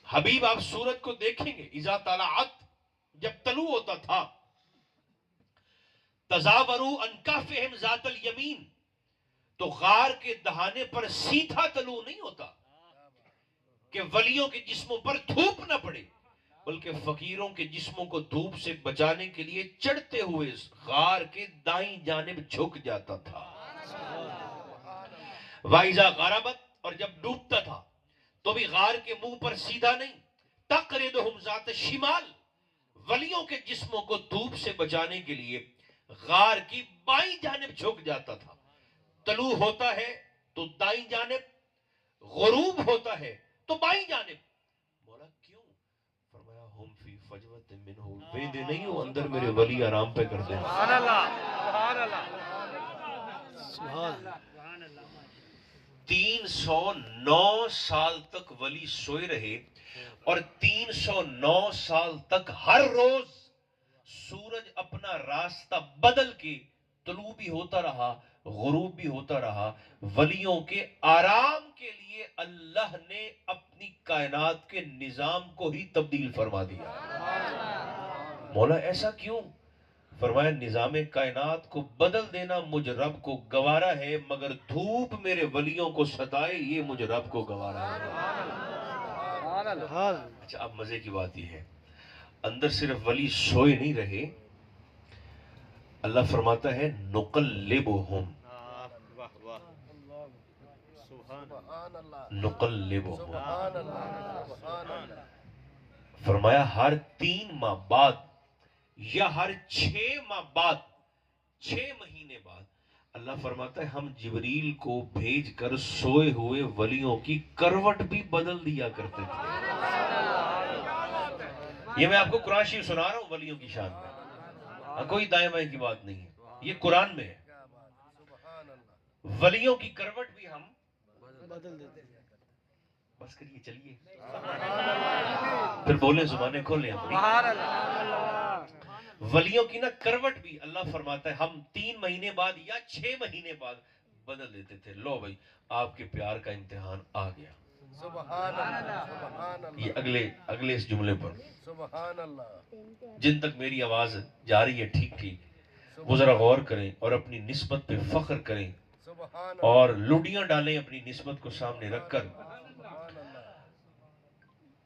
حبیب آپ سورت کو دیکھیں گے، اذا طلعت، جب طلوع ہوتا تھا، تزاوروا عن کہفہم ذات الیمین، تو غار کے دہانے پر سیدھا طلوع نہیں ہوتا کہ ولیوں کے جسموں پر دھوپ نہ پڑے، بلکہ فقیروں کے جسموں کو دھوپ سے بچانے کے لیے چڑھتے ہوئے غار کے دائیں جانب جھک جاتا تھا۔ وَإِذَا غَرَبَتْ، اور جب ڈوبتا تھا تو بھی غار کے منہ پر سیدھا نہیں، تَقْرِضُهُمْ ذات الشمال، ولیوں کے جسموں کو دھوپ سے بچانے کے لیے غار کی بائیں جانب جھک جاتا تھا۔ طلوع ہوتا ہے تو دائیں جانب، غروب ہوتا ہے تو بائیں جانب۔ مولا کیوں؟ فرمایا ہم فی فجوت منہ، ویندے نہیں ہو اندر میرے ولی آرام پہ کر دیں۔ سبحان اللہ، سبحان اللہ، سبحان اللہ۔ 309 سال تک ولی سوئے رہے، اور 309 سال تک ہر روز سورج اپنا راستہ بدل کے طلوع بھی ہوتا رہا، غروب بھی ہوتا رہا۔ ولیوں کے آرام کے لیے اللہ نے اپنی کائنات کے نظام کو ہی تبدیل فرما دیا۔ مولا ایسا کیوں؟ فرمایا نظام کائنات کو بدل دینا مجھ رب کو گوارا ہے، مگر دھوپ میرے ولیوں کو ستائے یہ مجھ رب کو گوارا ہے۔ اچھا اب مزے کی بات یہ ہے، اندر صرف ولی سوئے نہیں رہے، اللہ فرماتا ہے نقلبہم، نقلبہم، فرمایا ہر 3 ماہ بعد یا ہر 6 ماہ بعد، 6 مہینے بعد، اللہ فرماتا ہے ہم جبریل کو بھیج کر سوئے ہوئے ولیوں کی کروٹ بھی بدل دیا کرتے تھے۔ یہ میں آپ کو قرآن شریف سنا رہا ہوں ولیوں کی شان میں، کوئی دائیں بائیں کی بات نہیں ہے، یہ قرآن میں ہے۔ ولیوں کی کروٹ بھی ہم بدل دیتے ہیں۔ بس کریے چلیے، پھر بولیں زبانیں کھولیں اپنی۔ ولیوں کی نا کروٹ بھی اللہ فرماتا ہے ہم 3 مہینے بعد یا 6 مہینے بعد بدل دیتے تھے۔ لو بھائی آپ کے پیار کا امتحان آ گیا۔ سبحان اللہ، سبحان اللہ، یہ اگلے اس جملے پر سبحان اللہ، جن تک میری آواز جا رہی ہے ٹھیک ٹھیک، وہ ذرا غور کریں اور اپنی نسبت پہ فخر کریں سبحان اور لوڈیاں ڈالیں اپنی نسبت کو سامنے رکھ کر۔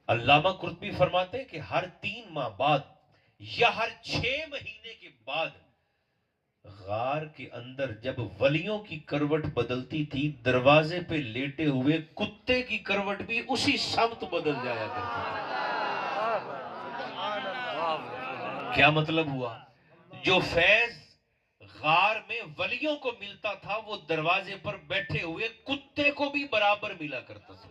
علامہ قرطبی فرماتے ہیں کہ ہر 3 ماہ بعد یا ہر 6 مہینے کے بعد غار کے اندر جب ولیوں کی کروٹ بدلتی تھی، دروازے پہ لیٹے ہوئے کتے کی کروٹ بھی اسی سمت بدل جایا کرتی تھی۔ کیا مطلب ہوا؟ جو فیض غار میں ولیوں کو ملتا تھا وہ دروازے پر بیٹھے ہوئے کتے کو بھی برابر ملا کرتا تھا۔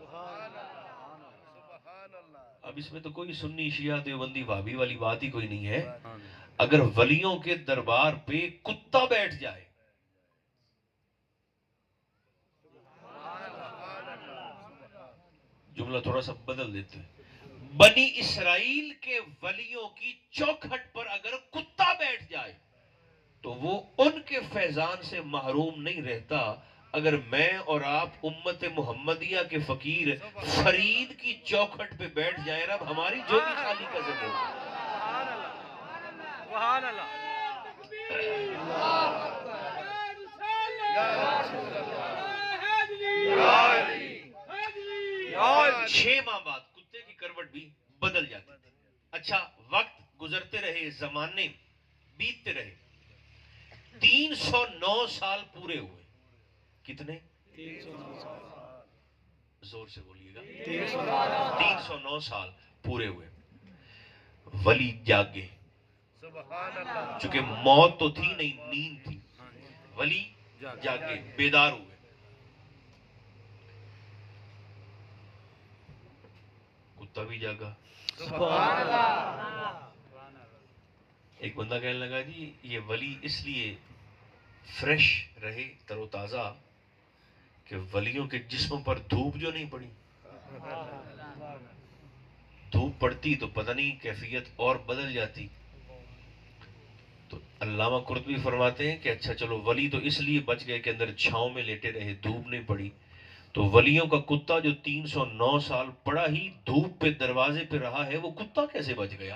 اب اس میں تو کوئی سنی شیعہ دیوبندی وہابی والی بات ہی کوئی نہیں ہے۔ اگر ولیوں کے دربار پہ کتا بیٹھ جائے، جملہ تھوڑا سا بدل دیتے ہیں، بنی اسرائیل کے ولیوں کی چوکھٹ پر اگر کتا بیٹھ جائے تو وہ ان کے فیضان سے محروم نہیں رہتا۔ اگر میں اور آپ امت محمدیہ کے فقیر فرید کی چوکھٹ پہ بیٹھ جائیں، رب ہماری جھولی خالی کیسے ہوگی؟ سبحان اللہ، 6 ماہ بعد کتے کی کروٹ بھی بدل جاتی تھی۔ اچھا وقت گزرتے رہے، زمانے بیتتے رہے، 309 سال پورے ہوئے۔ کتنے؟ زور سے بولیے گا۔ 309 سال پورے ہوئے، ولی جاگے، چونکہ موت تو تھی نہیں، نیند تھی، ولی جاگے، بیدار ہوئے۔ کتا بھی جاگا۔ ایک بندہ کہنے لگا جی یہ ولی اس لیے فریش رہے، تر و تازہ، کہ ولیوں کے جسم پر دھوپ جو نہیں پڑی، دھوپ پڑتی تو پتہ نہیں کیفیت اور بدل جاتی۔ تو علامہ قرطبی فرماتے ہیں کہ اچھا چلو ولی تو اس لیے بچ گئے کہ اندر چھاؤں میں لیٹے رہے، دھوپ نہیں پڑی، تو ولیوں کا کتا جو 309 سال پڑا ہی دھوپ پہ دروازے پہ رہا ہے، وہ کتا کیسے بچ گیا؟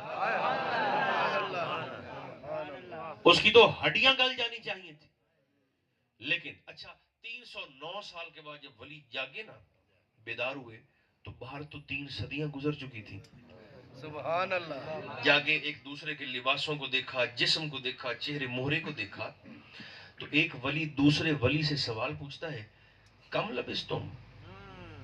اس کی تو ہڈیاں گل جانی چاہیے تھی. لیکن اچھا 309 سال کے بعد جب ولی جاگے نا، بیدار ہوئے، تو باہر تو 3 صدیاں گزر چکی تھی. سبحان اللہ. جاگے ایک دوسرے کے لباسوں کو دیکھا، جسم کو دیکھا، چہرے مہرے کو دیکھا. تو ایک ولی دوسرے ولی سے سوال پوچھتا ہے، کم لبستم،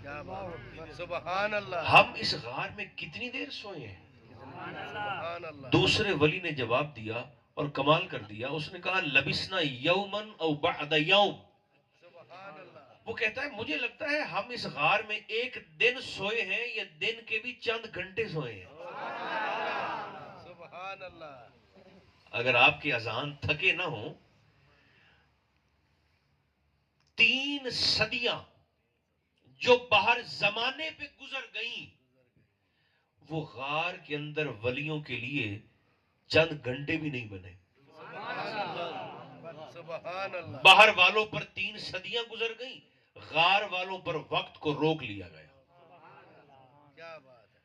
کیا بات. سبحان اللہ. ہم اس غار میں کتنی دیر سوئے ہیں؟ سبحان اللہ. دوسرے ولی نے جواب دیا اور کمال کر دیا، اس نے کہا لبسنا یومن او بعد یوم. سبحان اللہ. وہ کہتا ہے مجھے لگتا ہے ہم اس غار میں ایک دن سوئے ہیں یا دن کے بھی چند گھنٹے سوئے ہیں. سبحان اللہ. اگر آپ کی اذان تھکے نہ ہوں، 3 صدیاں جو باہر زمانے پہ گزر گئیں، وہ غار کے اندر ولیوں کے لیے چند گھنٹے بھی نہیں بنے. سبحان اللہ. باہر والوں پر 3 صدیاں گزر گئیں، غار والوں پر وقت کو روک لیا گیا. کیا بات ہے.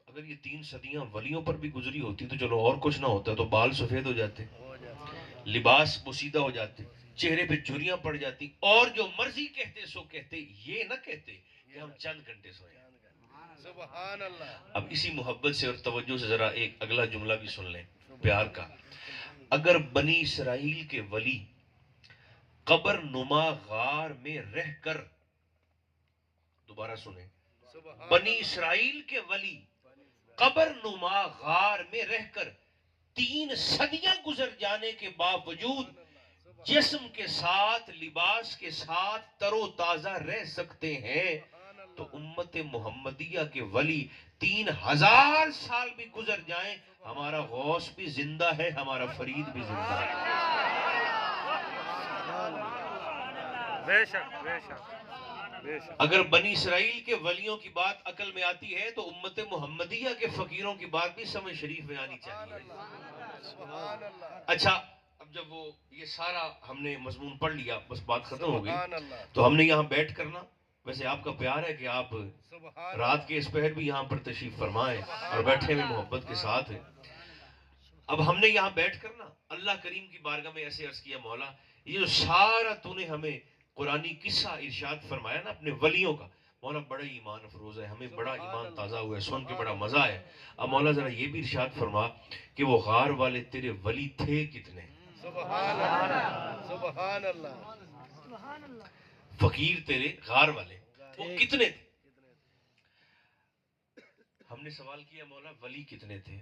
اگر یہ 3 صدیاں ولیوں پر بھی گزری ہوتی تو چلو اور کچھ نہ ہوتا، تو بال سفید ہو جاتے، ہو جاتا. لباس پوشیدہ ہو جاتے، چہرے پہ جھریاں پڑ جاتی، اور جو مرضی کہتے سو کہتے، یہ نہ کہتے کہ ہم چند گھنٹے سوئے. سبحان اللہ. اب اسی محبت سے اور توجہ سے ذرا ایک اگلا جملہ بھی سن لیں پیار کا. اگر بنی اسرائیل کے ولی قبر نما غار میں رہ کر، دوبارہ سنیں، سبحان بنی اسرائیل کے ولی قبر نما غار میں رہ کر 3 صدیاں گزر جانے کے باوجود جسم کے ساتھ، لباس کے ساتھ تر و تازہ رہ سکتے ہیں، تو امت محمدیہ کے ولی 3000 سال بھی گزر جائیں، ہمارا غوث بھی زندہ ہے، ہمارا فرید بھی زندہ ہے. بے شک بے شک بے شک. اگر بنی اسرائیل کے ولیوں کی بات عقل میں آتی ہے تو امت محمدیہ کے فقیروں کی بات بھی سمجھ شریف میں آنی چاہیے. سبحان اللہ. اچھا، اب جب وہ یہ سارا ہم نے مضمون پڑھ لیا، بس بات ختم ہو گئی، سبحان اللہ. تو ہم نے یہاں بیٹھ کرنا، ویسے آپ کا پیار ہے کہ آپ سبحان رات کے اس پہر بھی یہاں پر تشریف فرمائیں اور بیٹھے ہوئے محبت کے ساتھ ہیں. اب ہم نے یہاں بیٹھ کر نا اللہ کریم کی بارگاہ میں ایسے عرض کیا، مولا یہ جو سارا تو نے ہمیں قرآنی قصہ ارشاد فرمایا نا اپنے ولیوں کا، مولا بڑا ایمان افروز ہے، ہمیں بڑا ایمان تازہ ہوا ہے، سن کے بڑا مزہ ہے. اب مولا ذرا یہ بھی ارشاد فرما کہ وہ غار والے تیرے ولی تھے کتنے؟ سبحان اللہ. سبحان اللہ. فقیر تیرے غار والے وہ کتنے تھے؟ ہم نے سوال کیا مولا ولی کتنے تھے؟